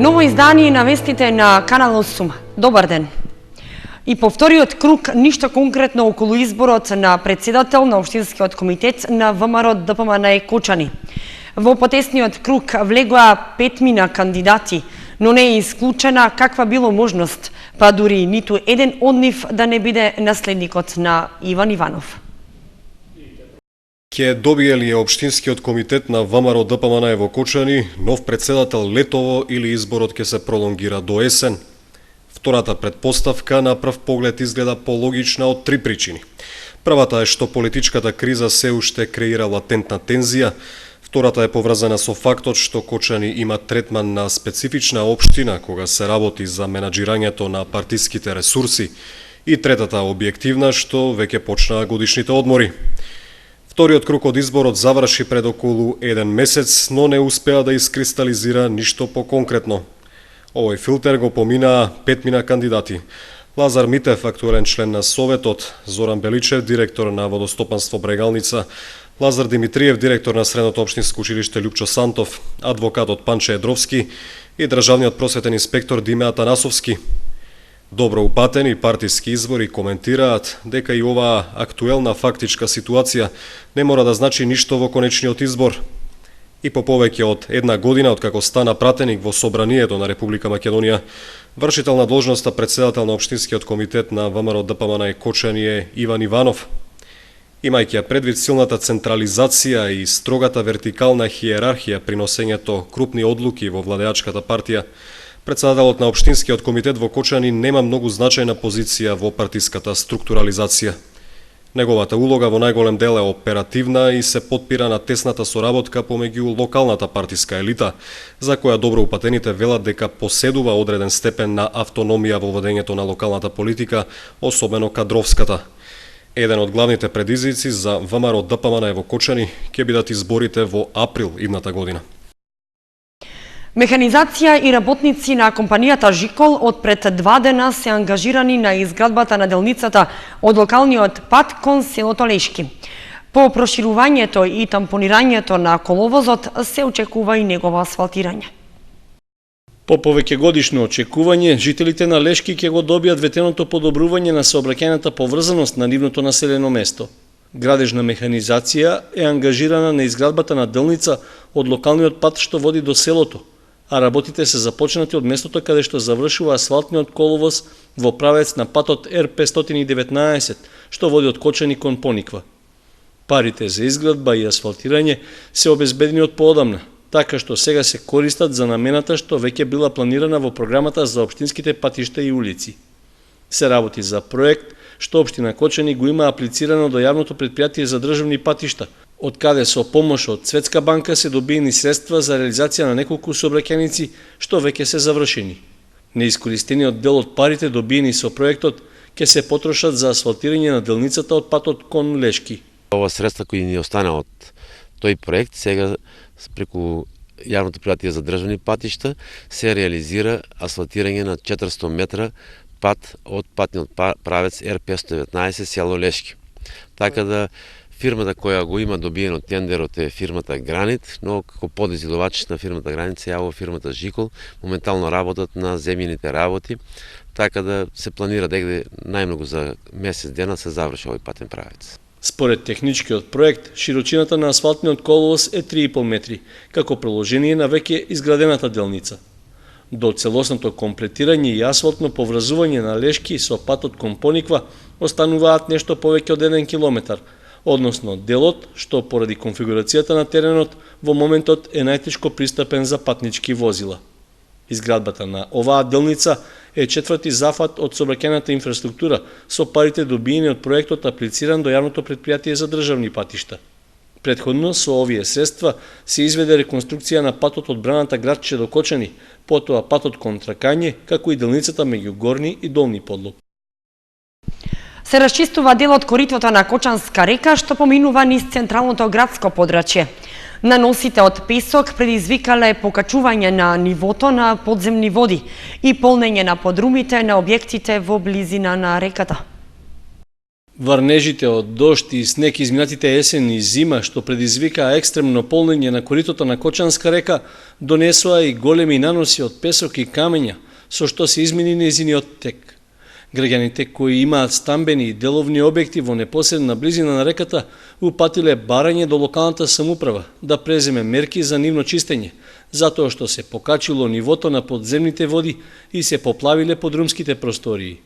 Ново издание на вестите на Канал 8. Добар ден. И по вториот круг ништо конкретно околу изборот на председател на Општинскиот комитет на ВМРО ДПМН Кочани. Во потесниот круг влегоа 5 кандидати, но не е исклучена каква било можност, па дури ниту еден од нив да не биде наследникот на Иван Иванов. Ке добие ли Општинскиот комитет на ВМРО ДПМН во Кочани нов председател летово или изборот ке се пролонгира до есен? Втората предпоставка на прв поглед изгледа пологична од три причини. Првата е што политичката криза се уште креира латентна тензија. Втората е поврзана со фактот што Кочани има третман на специфична општина кога се работи за менаџирањето на партиските ресурси. И третата објективна што веќе почнаа годишните одмори. Вториот круг од изборот заврши пред околу еден месец, но не успеа да искристализира ништо по-конкретно. Овој филтер го поминаа 5 кандидати. Лазар Митев, актуелен член на Советот, Зоран Беличев, директор на Водостопанство Брегалница, Лазар Димитриев, директор на Средното општинско училиште Лјупчо Сантов, адвокатот Панче Едровски и државниот просветен инспектор Диме Атанасовски. Добро упатени партиски извори коментираат дека и оваа актуелна фактичка ситуација не мора да значи ништо во конечниот избор. И по повеќе од една година откако стана пратеник во Собранието на Република Македонија, вршител на должноста председател на Општинскиот комитет на ВМРО ДПМН Кочани е Иван Иванов. Имајќи ја предвид силната централизација и строгата вертикална хиерархија при носењето крупни одлуки во владеачката партија, председателот на Општинскиот комитет во Кочани нема многу значајна позиција во партиската структурализација. Неговата улога во најголем дел е оперативна и се потпира на тесната соработка помеѓу локалната партиска елита, за која добро упатените велат дека поседува одреден степен на автономија во водењето на локалната политика, особено кадровската. Еден од главните предизвици за ВМРО ДПМН во Кочани ќе бидат изборите во април идната година. Механизација и работници на компанијата Жикол од пред 2 дена се ангажирани на изградбата на делницата од локалниот пат кон селото Лешки. По проширувањето и тампонирањето на коловозот се очекува и негово асфалтирање. По повеќегодишно очекување, жителите на Лешки ќе го добијат ветеното подобрување на сообраќајната поврзаност на нивното населено место. Градежна механизација е ангажирана на изградбата на делница од локалниот пат што води до селото, а работите се започнати од местото каде што завршува асфалтниот коловоз во правец на патот Р519, што води од Кочани кон Пониква. Парите за изградба и асфалтирање се обезбедени од поодамна, така што сега се користат за намената што веќе била планирана во програмата за општинските патишта и улици. Се работи за проект што општина Кочани го има аплицирано до јавното претпријатие за државни патишта, од каде со помош од Светска банка се добиени средства за реализација на неколку сообраќајници што веќе се завршени. Неискористениот дел од парите добиени со проектот ќе се потрошат за асфалтирање на делницата од патот кон Лешки. Ова средства кои ни остана од тој проект сега преку јавното претпријатие за државни патишта се реализира асфалтирање на 400 метра пат од патниот правец Р519 село Лешки. Така да фирмата која го има добиено тендерот е фирмата Гранит, но како подизидувачи на фирмата Гранит се јавува фирмата Жикол, моментално работат на земјаните работи, така да се планира дека најмногу за месец дена се заврши овој патен правец. Според техничкиот проект, широчината на асфалтниот коловоз е 3,5 метри, како приложение на веќе изградената делница. До целосното комплетирање и асфалтно поврзување на Лешки со патот кон Пониква остануваат нешто повеќе од 1 километар, односно делот што поради конфигурацијата на теренот во моментот е најтешко пристапен за патнички возила. Изградбата на оваа делница е четврти зафат од сообраќајната инфраструктура со парите добиени од проектот аплициран до јавното претпријатие за државни патишта. Претходно со овие средства се изведе реконструкција на патот од Браната градче до Кочани, потоа патот кон Тракање, како и делницата меѓу Горни и Долни Подлог. Се расчистува дел од коритото на Кочанска река што поминува низ централното градско подрачје. Наносите од песок предизвикале покачување на нивото на подземни води и полнење на подрумите на објектите во близина на реката. Варнежите од дожд и снег изминатите есен и зима, што предизвикаа екстремно полнење на коритото на Кочанска река, донесоа и големи наноси од песок и камења, со што се измени нејзиниот тек. Граѓаните кои имаат стамбени и деловни објекти во непосредна близина на реката упатиле барање до локалната самоуправа да преземе мерки за нивно чистење, затоа што се покачило нивото на подземните води и се поплавиле подрумските простории.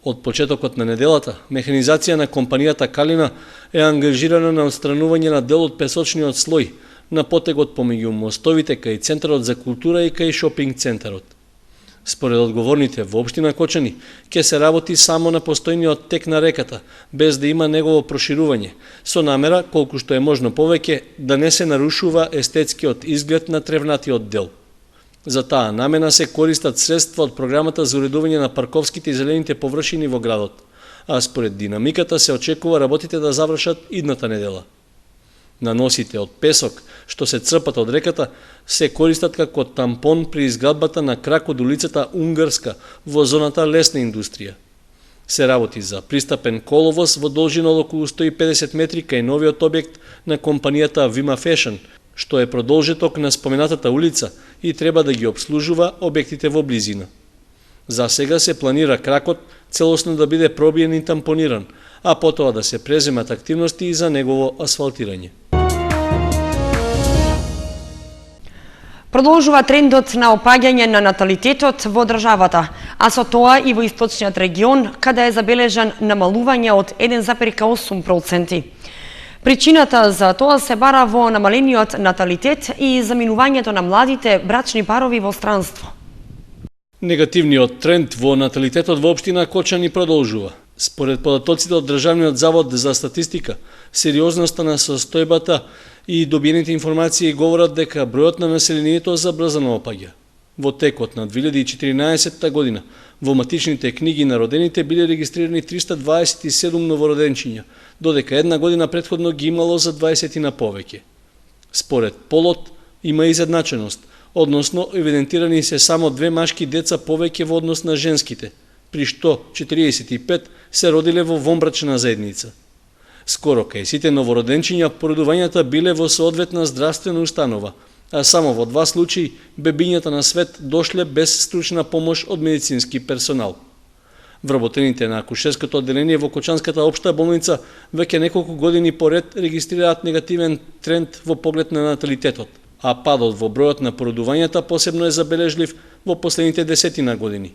Од почетокот на неделата, механизација на компанијата Калина е ангажирана на отстранување на дел од песочниот слој на потегот помеѓу мостовите кај Центарот за култура и кај шопинг центарот. Според одговорните во општина Кочани, ќе се работи само на постојниот тек на реката, без да има негово проширување, со намера, колку што е можно повеќе, да не се нарушува естетскиот изглед на тревнатиот дел. За таа намена се користат средства од програмата за уредување на парковските и зелените површини во градот, а според динамиката се очекува работите да завршат идната недела. Наносите од песок, што се црпат од реката, се користат како тампон при изградбата на крак од улицата Унгарска во зоната лесна индустрија. Се работи за пристапен коловоз во должина од околу 150 метри кај новиот објект на компанијата Vima Fashion, што е продолжеток на споменатата улица и треба да ги обслужува објектите во близина. За сега се планира кракот целосно да биде пробиен и тампониран, а потоа да се преземат активности и за негово асфалтирање. Продолжува трендот на опаѓање на наталитетот во државата, а со тоа и во источниот регион, каде е забележан намалување од 1,8%. Причината за тоа се бара во намалениот наталитет и заминувањето на младите брачни парови во странство. Негативниот тренд во наталитетот во општина Кочани продолжува. Според податоците од Државниот завод за статистика, сериозноста на состојбата и добиените информации говорат дека бројот на населението забрзано опаѓа. Во текот на 2014 година во матичните книги на родените биле регистрирани 327 новороденчиња, додека една година претходно ги имало за 20 на повеќе. Според полот има изедначеност, односно евидентирани се само 2 машки деца повеќе во однос на женските, при што 45 се родиле во вонбрачна заедница. Скоро кај сите новороденчиња породувањата биле во соодветна здравствена установа, а само во 2 случаи бебињата на свет дошле без стручна помош од медицински персонал. Вработените на акушерското одделение во Кочанската општа болница веќе неколку години поред регистрираат негативен тренд во поглед на наталитетот, а падот во бројот на породувањата посебно е забележлив во последните 10 години.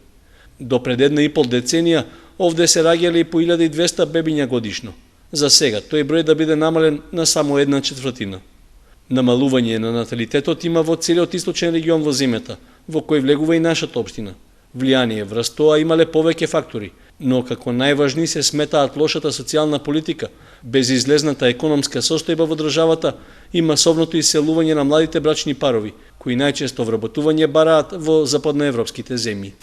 До пред 1,5 деценија овде се раѓале и по 1200 бебиња годишно. За сега тој број да биде намален на само 1/4. Намалување на наталитетот има во целиот источен регион во земјата, во кој влегува и нашата општина. Влијание врз тоа имале повеќе фактори, но како најважни се сметаат лошата социјална политика, безизлезната економска состојба во државата и масовното иселување на младите брачни парови, кои најчесто вработување бараат во западноевропските земји.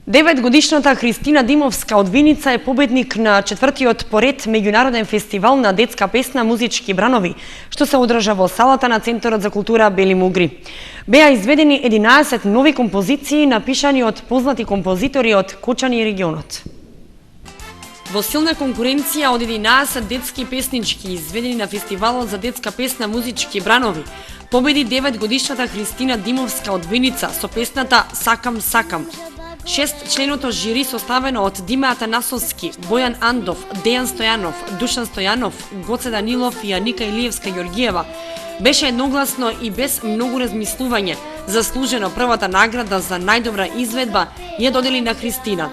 Деветгодишната Христина Димовска од Виница е победник на 4-тиот поред меѓународен фестивал на детска песна Музички бранови, што се одржа во салата на Центарот за култура Бели Мугри. Беа изведени 11 нови композиции напишани од познати композитори од Кочани и регионот. Во силна конкуренција од 11 детски песнички изведени на фестивалот за детска песна Музички бранови, победи 9-годишната Христина Димовска од Виница со песната Сакам, сакам. 6-членото жири составено од Дима Атанасовски, Бојан Андов, Дејан Стојанов, Душан Стојанов, Гоце Данилов и Аника Илиевска Ѓоргиева беше едногласно и без многу размислување заслужено првата награда за најдобра изведба ја додели на Христина.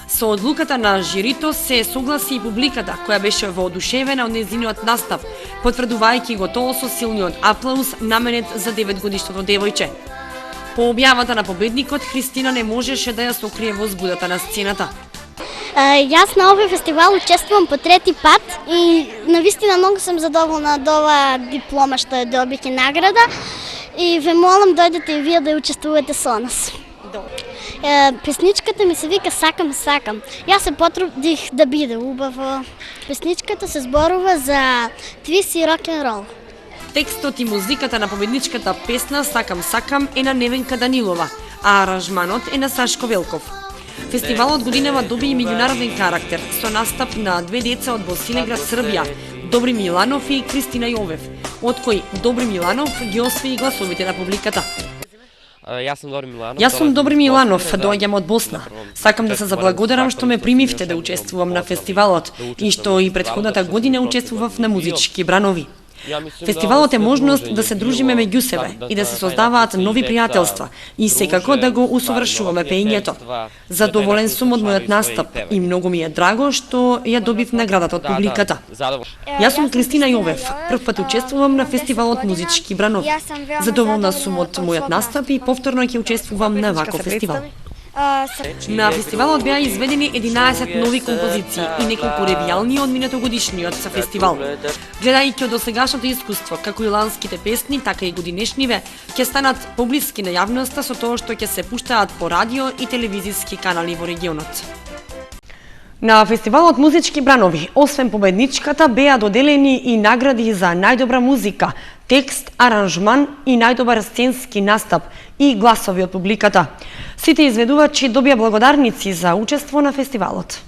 Со одлуката на жирито се согласи и публиката, која беше воодушевена од нејзиниот настап, потврдувајќи го тоа со силниот аплауз наменет за 9-годишното девојче. По објавата на победникот, Христина не можеше да ја сокрие возбудата на сцената. Јас на овој фестивал учествувам по 3-ти пат и навистина многу сум задоволна од ова диплома што ја добих и награда и ве молам дојдете и вие да учествувате со нас. Песничката ми се вика Сакам, сакам. Јас се потрудих да биде убаво. Песничката се зборува за твист и рок-н-рол. Текстот и музиката на победничката песна Сакам, сакам е на Невенка Данилова, а аранжманот е на Сашко Велков. Фестивалот годинава доби и меѓународен карактер со настап на две деца од Босилеград, Србија, Добри Миланов и Кристина Јовев, од кои Добри Миланов ги освои гласовите на публиката. Јас сум Добри Миланов, доаѓам од Босна. Сакам да се заблагодарам што ме примивте да учествувам на фестивалот и што и претходната година учествував на музички бранови. Фестивалот е можност да се дружиме меѓу себе и да се создаваат нови пријателства и секако да го усовршуваме пеењето. Задоволен сум од мојот настап и многу ми е драго што ја добив наградата од публиката. Јас сум Кристина Јовев, прв пат учествувам на фестивалот Музички бранови. Задоволна сум од мојот настап и повторно ќе учествувам на ваков фестивал. На фестивалот беа изведени 11 нови композиции и неколку ревијални од минатогодишниот фестивал. Гледајќи од досегашното искуство, како и ланските песни, така и годинешниве, ќе станат поблиски на јавноста со тоа што ќе се пуштаат по радио и телевизиски канали во регионот. На фестивалот Музички бранови, освен победничката, беа доделени и награди за најдобра музика, текст, аранжман и најдобар сценски настап и гласови од публиката. Сите изведувачи добија благодарници за учество на фестивалот.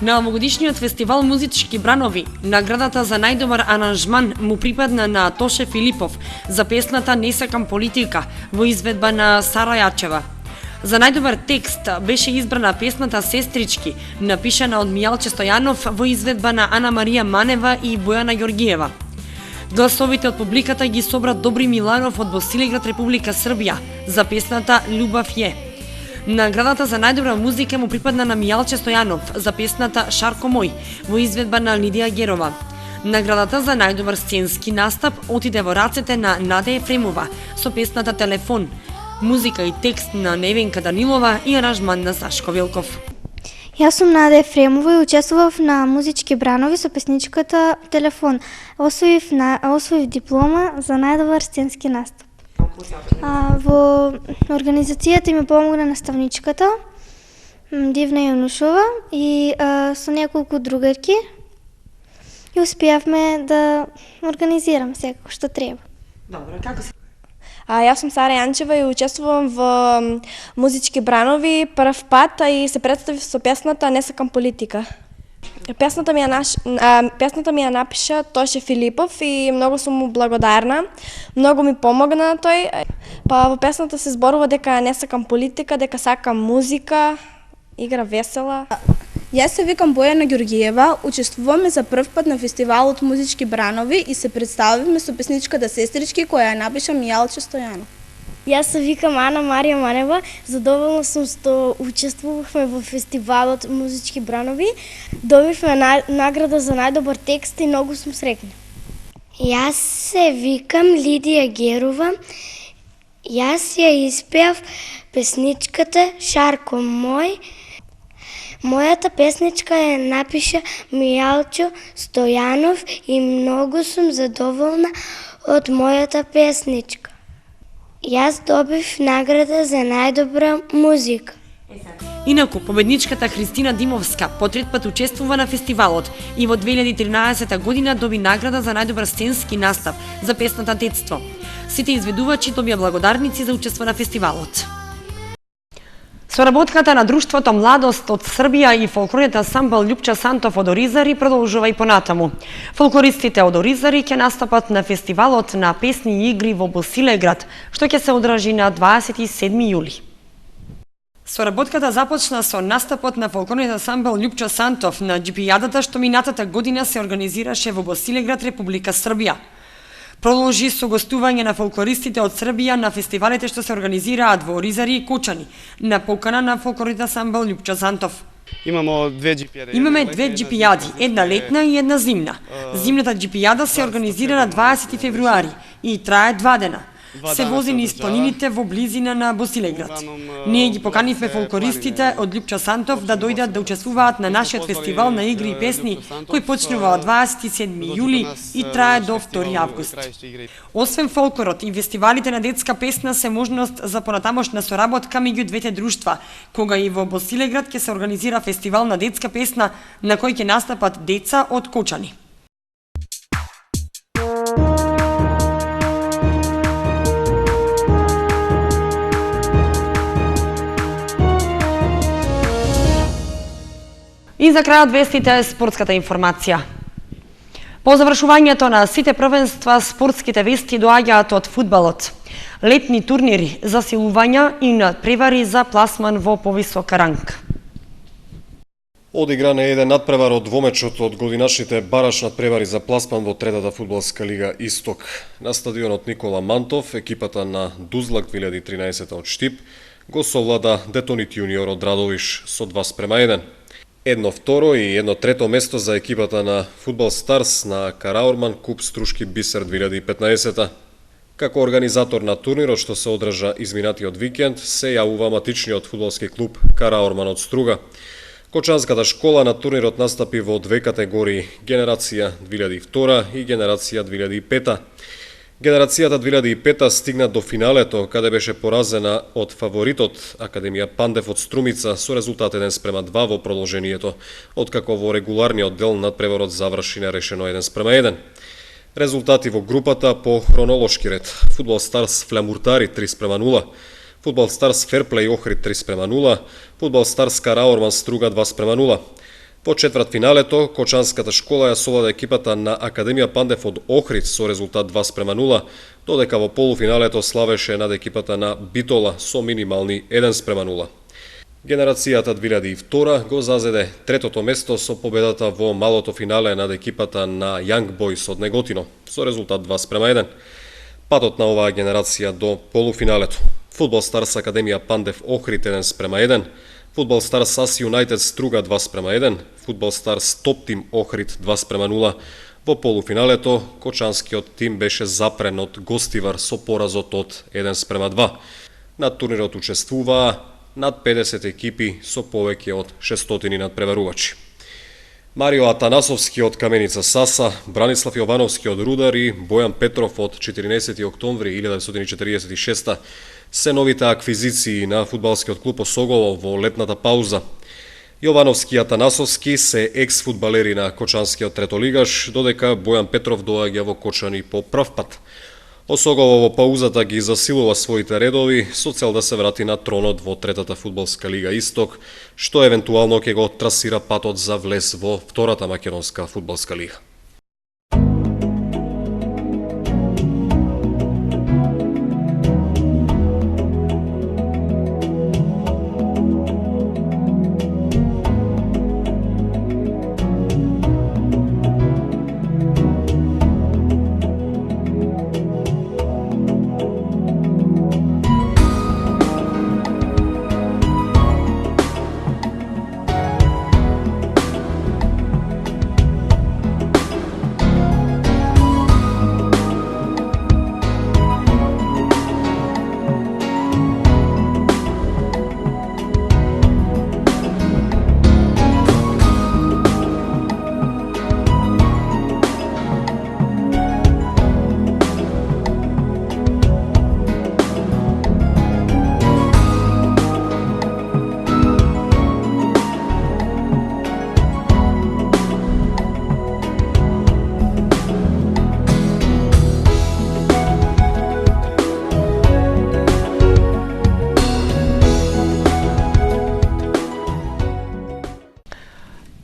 На овогодишниот фестивал Музички бранови, наградата за најдобар аранжман му припадна на Тоше Филипов за песната "Не сакам политика" во изведба на Сара Јачева. За најдобар текст беше избрана песната "Сестрички", напишана од Мијалче Стојанов во изведба на Ана Марија Манева и Бојана Ѓоргиева. Гласовите од публиката ги собра Добри Миланов од Босилеград, Република Србија, за песната "Љубов е". Наградата за најдобра музика му припадна на Мијалче Стојанов за песната "Шарко мој" во изведба на Лидија Герова. Наградата за најдобар сценски настап отиде во рацете на Наде Ефремова со песната "Телефон", музика и текст на Невенка Данилова и аранжман на Сашко Велков. Јас сум Нада Ефремова и учествував на Музички бранови со песничката "Телефон". Освоив диплома за најдобар сценски настап. Во организацијата ми помогна наставничката Дивна Јанушова и со неколку другарки и успеавме да организираме секако што треба. Добро, како се? Јас сум Сара Јанчева и учествувам во Музички бранови прв пат и се представив со песната "Не сакам политика". Песната ми ја напиша Тоше Филипов и многу сум му благодарна. Многу ми помогна тој. Па во песната се зборува дека не сакам политика, дека сакам музика, игра весела. Јас се викам Бојана Ѓоргиева, учествуваме за прв пат на фестивалот Музички бранови и се представивме со песничката "Сестрички" која ја напиша Мијалче Стојанов. Јас се викам Ана Марија Манева, задоволна сум што учествувавме во фестивалот Музички бранови. Добивме награда за најдобар текст и многу сум среќна. Јас се викам Лидија Герова. Јас ја испеав песничката "Шарко мој". Мојата песничка ја напиша Мијалчо Стојанов и многу сум задоволна од мојата песничка. Јас добив награда за најдобра музика. Инаку, победничката Христина Димовска по трет пат учествува на фестивалот и во 2013 година доби награда за најдобар сценски настап за песната "Детство". Сите изведувачи добија благодарници за учество на фестивалот. Соработката на Друштвото Младост од Србија и фолклорниот ансамбл Љупча Сантов од Оризари продолжува и понатаму. Фолклористите од Оризари ќе настапат на фестивалот на песни и игри во Босилеград, што ќе се одржи на 27 јули. Соработката започна со настапот на фолклорниот ансамбл Љупча Сантов на џипијадата што минатата година се организираше во Босилеград, Република Србија. Продолжи со гостување на фолклористите од Србија на фестивалите што се организираат во Оризари и Кучани, на покана на фолклорниот ансамбл Љупча Сантов. Имаме две џипијади, една летна и една зимна. Зимната џипијада се организира на 20 февруари и трае 2 дена. Се вози низ планините во близина на Босилеград. Ние ги поканивме фолклористите од Љупча Сантов да дојдат да учествуваат на нашиот фестивал на игри и песни, кој почнува од 27 јули и трае до 2 август. Освен фолклорот и фестивалите на детска песна се можност за понатамошна соработка меѓу двете друштва, кога и во Босилеград ќе се организира фестивал на детска песна на кој ќе настапат деца од Кочани. И за крајот вестите спортската информација. По завршувањето на сите првенства, спортските вести доаѓаат од фудбалот. Летни турнири, засилувања и надпревари за пласман во повисок ранг. Одигран е еден надпревар од двомечот од годинашните бараш надпревари за пласман во третата фудбалска лига Исток. На стадионот Никола Мантов, екипата на Дузлак 2013 од Штип го совлада Детонит Јуниор од Радовиш со 2:1. Едно второ и едно трето место за екипата на Фудбал Старс на Караорман Куп Струшки Бисер 2015. Како организатор на турнирот што се одржа изминатиот викенд, се јавува матичниот фудбалски клуб Караорман од Струга. Кочанската школа на турнирот настапи во две категории – Генерација 2002 и Генерација 2005. Генерацијата 2005 стигна до финалето, каде беше поразена од фаворитот Академија Пандев од Струмица со резултат 1:2 во продолжението, откако во регуларниот дел надпреварот заврши нерешено 1:1. Резултати во групата по хронолошки ред: Фудбал Старс Флямуртари 3:0, Фудбал Старс Ферплей Охрид 3:0, Фудбал Старс Караорман Струга 2:0. Во четвртфиналето, Кочанската школа ја совлада екипата на Академија Пандев од Охрид со резултат 2:0, додека во полуфиналето славеше над екипата на Битола со минимални 1:0. Генерацијата 2002 го зазеде третото место со победата во малото финале над екипата на Young Boys од Неготино со резултат 2:1. Патот на оваа генерација до полуфиналето: Фудбал Старс Академија Пандев Охрид 1:1, Фудбал Старс Ас Юнајтед Струга 2:1, Фудбал Старс Топ Тим Охрид 2:0. Во полуфиналето, Кочанскиот тим беше запрен од Гостивар со поразот од 1:2. На турнирот учествуваа над 50 екипи со повеќе од 600 надпреварувачи. Марио Атанасовски од Каменица Саса, Бранислав Јовановски од Рудар и Бојан Петров од 14 октомври 1946 се новите аквизиции на фудбалскиот клуб Осогово во летната пауза. Јовановски и Атанасовски се екс-фудбалери на Кочанскиот третолигаш, додека Бојан Петров доаѓа во Кочани по прв пат. Осогово во паузата ги засилува своите редови со цел да се врати на тронот во третата фудбалска лига Исток, што евентуално ќе го трасира патот за влез во втората македонска фудбалска лига.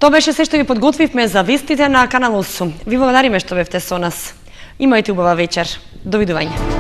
Тоа беше се што ви подготвивме за вестите на Канал 8. Ви благодариме што бевте со нас. Имајте убава вечер. Довидување.